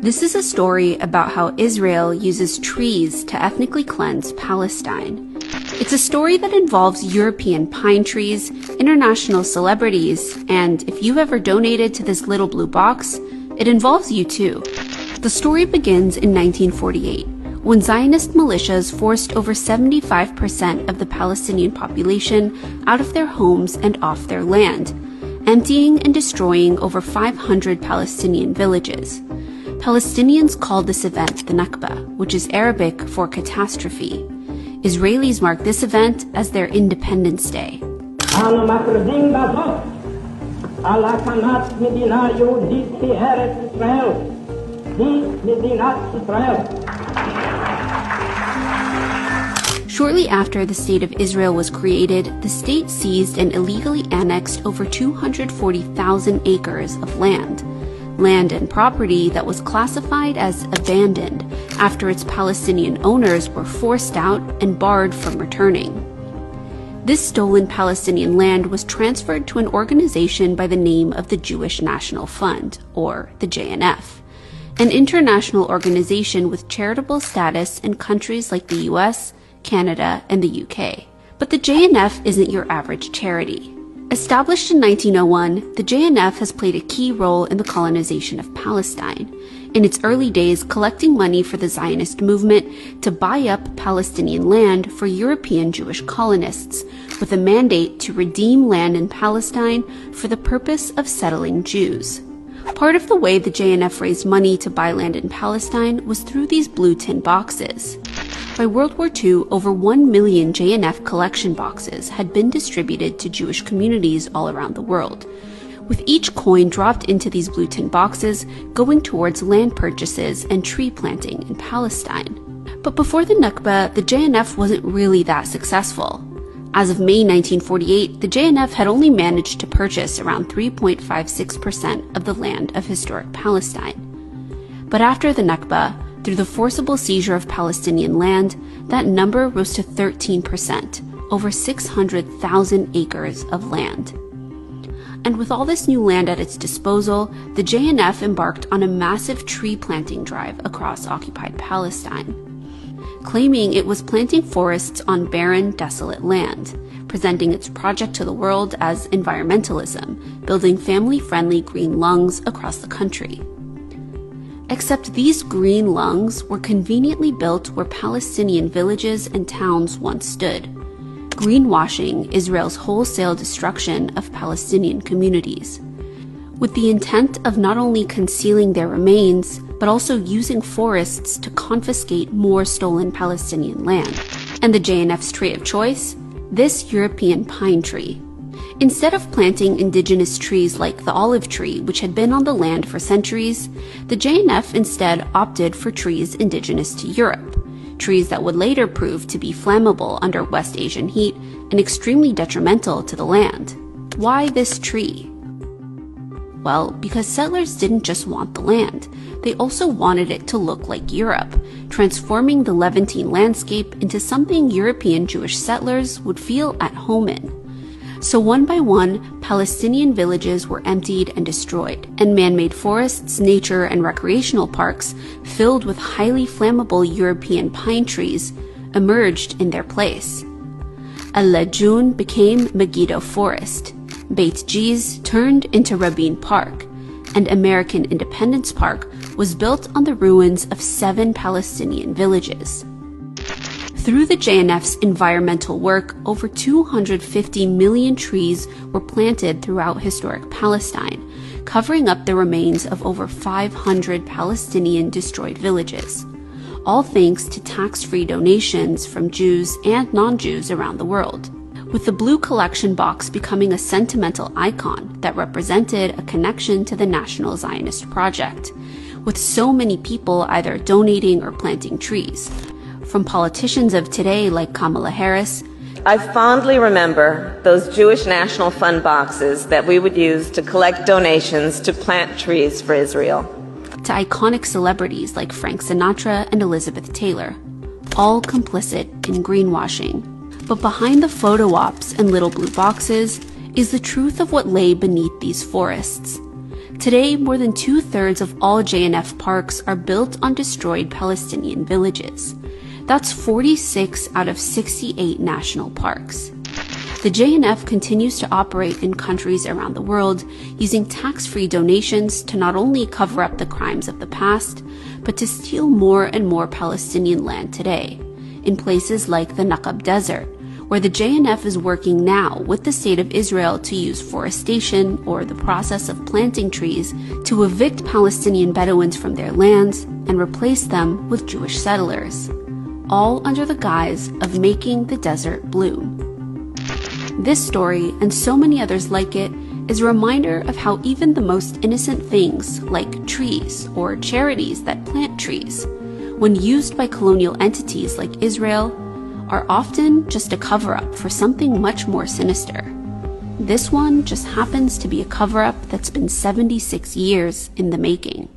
This is a story about how Israel uses trees to ethnically cleanse Palestine. It's a story that involves European pine trees, international celebrities, and if you've ever donated to this little blue box, it involves you too. The story begins in 1948, when Zionist militias forced over 75% of the Palestinian population out of their homes and off their land, emptying and destroying over 500 Palestinian villages. Palestinians called this event the Nakba, which is Arabic for catastrophe. Israelis mark this event as their Independence Day. Shortly after the State of Israel was created, the state seized and illegally annexed over 240,000 acres of land and property that was classified as abandoned after its Palestinian owners were forced out and barred from returning. This stolen Palestinian land was transferred to an organization by the name of the Jewish National Fund, or the JNF, an international organization with charitable status in countries like the US, Canada, and the UK. But the JNF isn't your average charity. Established in 1901, the JNF has played a key role in the colonization of Palestine, in its early days collecting money for the Zionist movement to buy up Palestinian land for European Jewish colonists, with a mandate to redeem land in Palestine for the purpose of settling Jews. Part of the way the JNF raised money to buy land in Palestine was through these blue tin boxes. By World War II, over 1 million JNF collection boxes had been distributed to Jewish communities all around the world, with each coin dropped into these blue tin boxes going towards land purchases and tree planting in Palestine. But before the Nakba, the JNF wasn't really that successful. As of May 1948, the JNF had only managed to purchase around 3.56% of the land of historic Palestine. But after the Nakba, through the forcible seizure of Palestinian land, that number rose to 13%, over 600,000 acres of land. And with all this new land at its disposal, the JNF embarked on a massive tree planting drive across occupied Palestine, claiming it was planting forests on barren, desolate land, presenting its project to the world as environmentalism, building family-friendly green lungs across the country. Except these green lungs were conveniently built where Palestinian villages and towns once stood, greenwashing Israel's wholesale destruction of Palestinian communities, with the intent of not only concealing their remains, but also using forests to confiscate more stolen Palestinian land. And the JNF's tree of choice? This European pine tree. Instead of planting indigenous trees like the olive tree, which had been on the land for centuries, the JNF instead opted for trees indigenous to Europe, trees that would later prove to be flammable under West Asian heat and extremely detrimental to the land. Why this tree? Well, because settlers didn't just want the land, they also wanted it to look like Europe, transforming the Levantine landscape into something European Jewish settlers would feel at home in. So one by one, Palestinian villages were emptied and destroyed, and man-made forests, nature, and recreational parks filled with highly flammable European pine trees emerged in their place. Al-Lajun became Megiddo Forest, Beit Jiz turned into Rabin Park, and American Independence Park was built on the ruins of 7 Palestinian villages. Through the JNF's environmental work, over 250 million trees were planted throughout historic Palestine, covering up the remains of over 500 Palestinian destroyed villages, all thanks to tax-free donations from Jews and non-Jews around the world, with the blue collection box becoming a sentimental icon that represented a connection to the National Zionist Project, with so many people either donating or planting trees. From politicians of today like Kamala Harris. I fondly remember those Jewish National Fund boxes that we would use to collect donations to plant trees for Israel. To iconic celebrities like Frank Sinatra and Elizabeth Taylor, all complicit in greenwashing. But behind the photo ops and little blue boxes is the truth of what lay beneath these forests. Today, more than 2/3 of all JNF parks are built on destroyed Palestinian villages. That's 46 out of 68 national parks. The JNF continues to operate in countries around the world using tax-free donations to not only cover up the crimes of the past, but to steal more and more Palestinian land today, in places like the Naqab Desert, where the JNF is working now with the State of Israel to use forestation, or the process of planting trees, to evict Palestinian Bedouins from their lands and replace them with Jewish settlers, all under the guise of making the desert bloom. This story, and so many others like it, is a reminder of how even the most innocent things, like trees or charities that plant trees, when used by colonial entities like Israel, are often just a cover-up for something much more sinister. This one just happens to be a cover-up that's been 76 years in the making.